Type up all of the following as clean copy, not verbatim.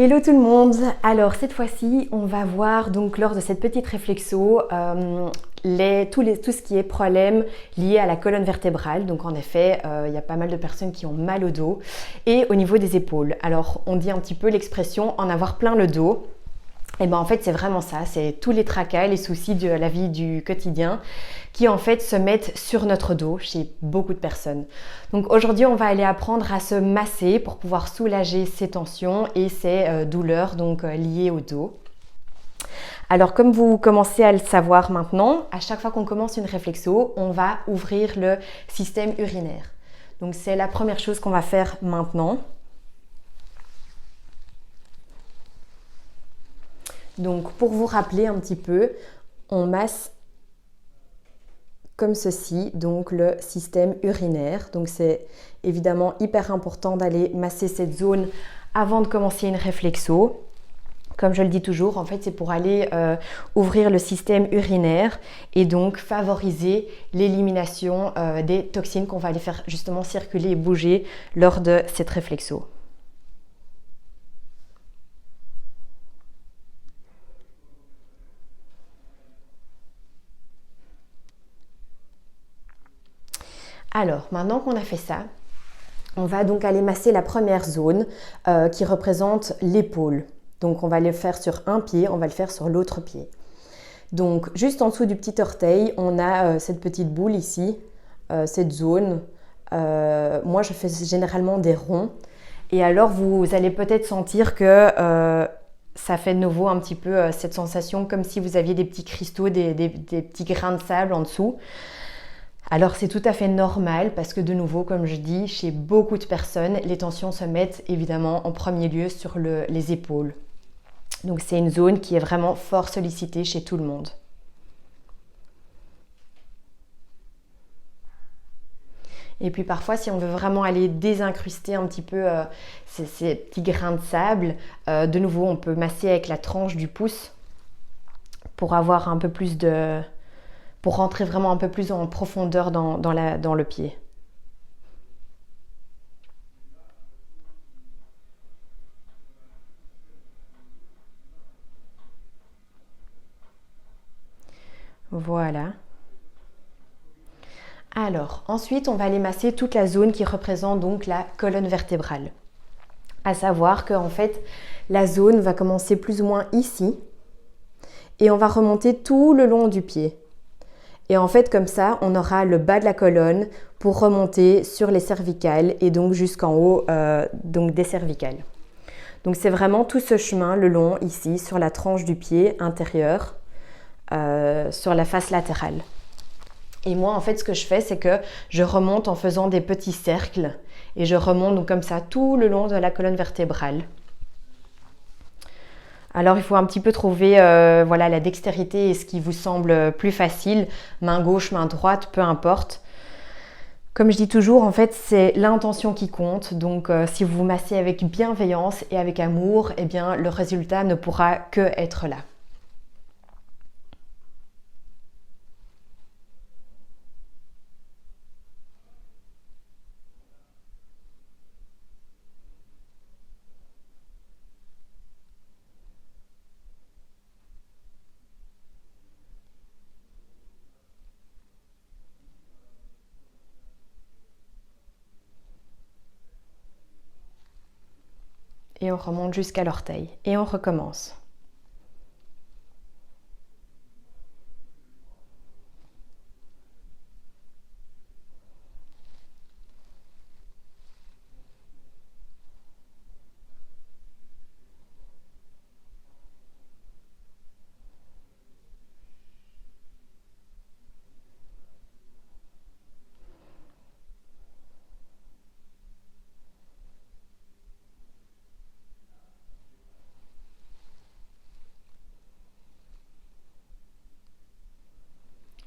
Hello tout le monde. Alors cette fois-ci, on va voir donc lors de cette petite réflexo tout ce qui est problème lié à la colonne vertébrale. Donc en effet, il y a pas mal de personnes qui ont mal au dos et au niveau des épaules. Alors on dit un petit peu l'expression en avoir plein le dos. Et ben en fait c'est vraiment ça, c'est tous les tracas, les soucis de la vie du quotidien qui en fait se mettent sur notre dos chez beaucoup de personnes. Donc aujourd'hui on va aller apprendre à se masser pour pouvoir soulager ces tensions et ces douleurs liées au dos. Alors comme vous commencez à le savoir maintenant, à chaque fois qu'on commence une réflexo, on va ouvrir le système urinaire. Donc c'est la première chose qu'on va faire maintenant. Donc pour vous rappeler un petit peu, on masse comme ceci, donc le système urinaire. Donc c'est évidemment hyper important d'aller masser cette zone avant de commencer une réflexo. Comme je le dis toujours, en fait c'est pour aller ouvrir le système urinaire et donc favoriser l'élimination des toxines qu'on va aller faire justement circuler et bouger lors de cette réflexo. Alors, maintenant qu'on a fait ça, on va donc aller masser la première zone qui représente l'épaule. Donc on va le faire sur un pied, on va le faire sur l'autre pied. Donc juste en dessous du petit orteil, on a cette petite boule ici, cette zone. Moi je fais généralement des ronds. Et alors vous allez peut-être sentir que ça fait de nouveau un petit peu cette sensation comme si vous aviez des petits cristaux, des petits grains de sable en dessous. Alors c'est tout à fait normal parce que de nouveau, comme je dis, chez beaucoup de personnes, les tensions se mettent évidemment en premier lieu sur les épaules. Donc c'est une zone qui est vraiment fort sollicitée chez tout le monde. Et puis parfois, si on veut vraiment aller désincruster un petit peu ces petits grains de sable, de nouveau, on peut masser avec la tranche du pouce pour avoir un peu plus de... pour rentrer vraiment un peu plus en profondeur dans le pied. Voilà. Alors, ensuite, on va aller masser toute la zone qui représente donc la colonne vertébrale. À savoir qu'en fait, la zone va commencer plus ou moins ici et on va remonter tout le long du pied. Et en fait, comme ça, on aura le bas de la colonne pour remonter sur les cervicales et donc jusqu'en haut donc des cervicales. Donc c'est vraiment tout ce chemin le long ici sur la tranche du pied intérieur, sur la face latérale. Et moi, en fait, ce que je fais, c'est que je remonte en faisant des petits cercles et je remonte donc comme ça tout le long de la colonne vertébrale. Alors, il faut un petit peu trouver voilà, la dextérité et ce qui vous semble plus facile, main gauche, main droite, peu importe. Comme je dis toujours, en fait, c'est l'intention qui compte. Donc, si vous vous massez avec bienveillance et avec amour, eh bien, le résultat ne pourra que être là. Et on remonte jusqu'à l'orteil. Et on recommence.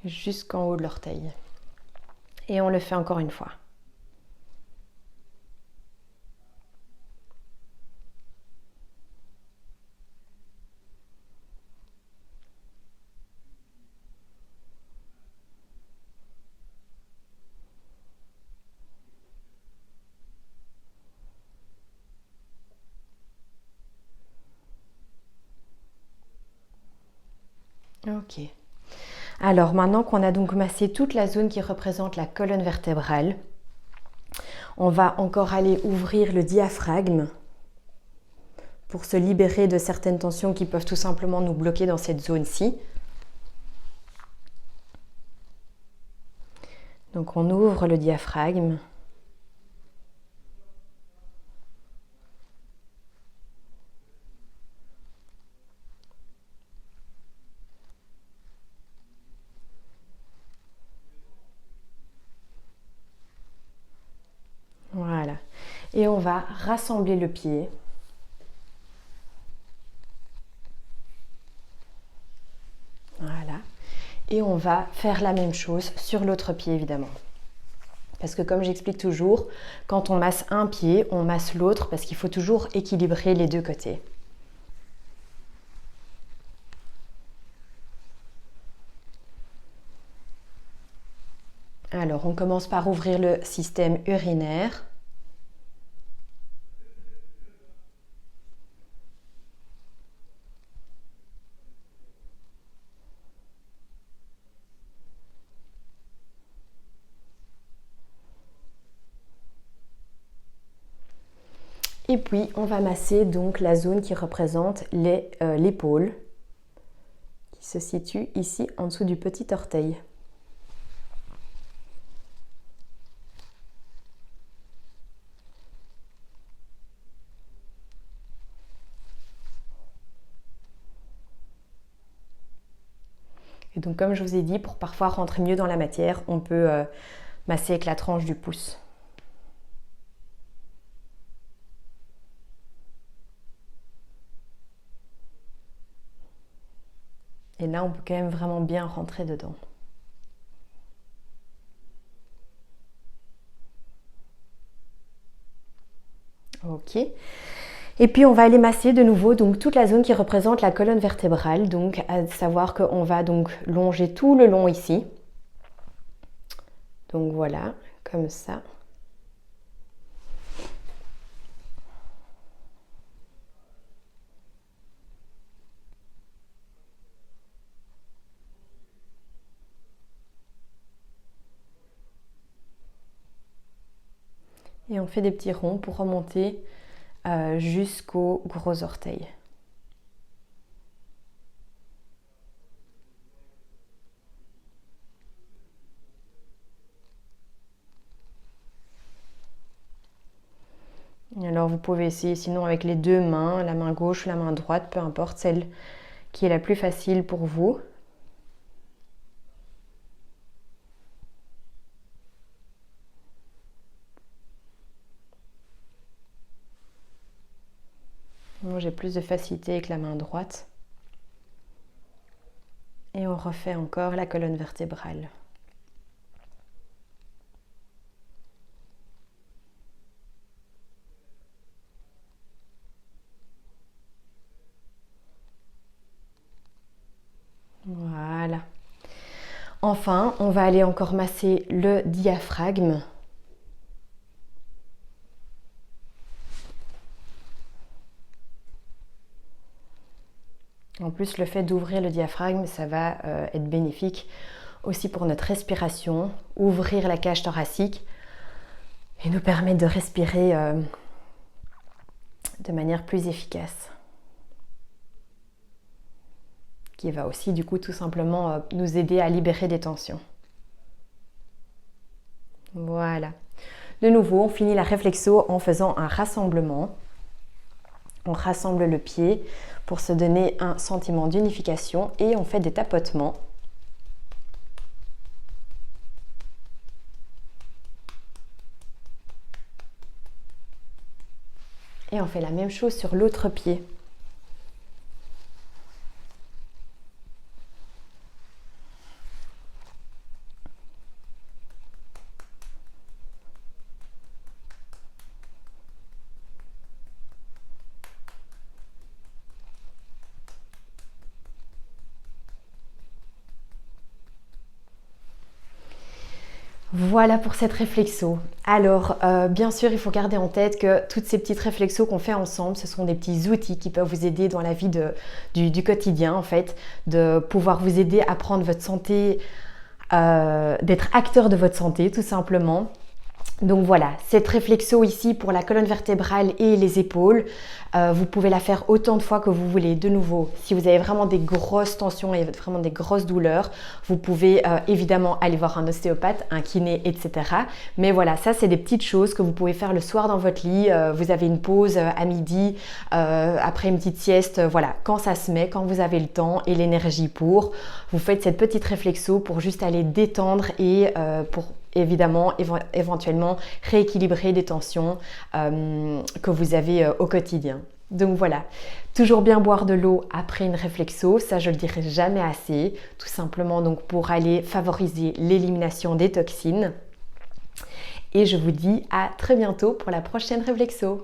Jusqu'en haut de l'orteil. Et on le fait encore une fois. Ok. Alors maintenant qu'on a donc massé toute la zone qui représente la colonne vertébrale, on va encore aller ouvrir le diaphragme pour se libérer de certaines tensions qui peuvent tout simplement nous bloquer dans cette zone-ci. Donc on ouvre le diaphragme. Voilà. Et on va rassembler le pied. Voilà. Et on va faire la même chose sur l'autre pied, évidemment. Parce que comme j'explique toujours, quand on masse un pied, on masse l'autre parce qu'il faut toujours équilibrer les deux côtés. Alors, on commence par ouvrir le système urinaire. Et puis, on va masser donc la zone qui représente l'épaule, qui se situe ici en dessous du petit orteil. Et donc, comme je vous ai dit, pour parfois rentrer mieux dans la matière, on peut masser avec la tranche du pouce. Et là, on peut quand même vraiment bien rentrer dedans. Ok. Et puis on va aller masser de nouveau donc toute la zone qui représente la colonne vertébrale. Donc à savoir qu'on va donc longer tout le long ici. Donc voilà, comme ça. Et on fait des petits ronds pour remonter jusqu'au gros orteil. Alors vous pouvez essayer sinon avec les deux mains, la main gauche ou la main droite, peu importe celle qui est la plus facile pour vous. Moi j'ai plus de facilité avec la main droite. Et on refait encore la colonne vertébrale. Voilà. Enfin, on va aller encore masser le diaphragme. En plus, le fait d'ouvrir le diaphragme, ça va être bénéfique aussi pour notre respiration, ouvrir la cage thoracique et nous permettre de respirer de manière plus efficace. Qui va aussi du coup tout simplement nous aider à libérer des tensions. Voilà. De nouveau, on finit la réflexo en faisant un rassemblement. On rassemble le pied pour se donner un sentiment d'unification et on fait des tapotements. Et on fait la même chose sur l'autre pied. Voilà pour cette réflexo. Alors, bien sûr, il faut garder en tête que toutes ces petites réflexos qu'on fait ensemble, ce sont des petits outils qui peuvent vous aider dans la vie du quotidien, en fait, de pouvoir vous aider à prendre votre santé, d'être acteur de votre santé, tout simplement. Donc voilà, cette réflexo ici pour la colonne vertébrale et les épaules, vous pouvez la faire autant de fois que vous voulez. De nouveau, si vous avez vraiment des grosses tensions et vraiment des grosses douleurs, vous pouvez évidemment aller voir un ostéopathe, un kiné, etc. Mais voilà, ça c'est des petites choses que vous pouvez faire le soir dans votre lit. Vous avez une pause à midi, après une petite sieste, voilà, quand ça se met, quand vous avez le temps et l'énergie pour, vous faites cette petite réflexo pour juste aller détendre et pour évidemment, éventuellement rééquilibrer des tensions que vous avez au quotidien. Donc voilà, toujours bien boire de l'eau après une réflexo, ça je le dirai jamais assez, tout simplement donc pour aller favoriser l'élimination des toxines. Et je vous dis à très bientôt pour la prochaine réflexo.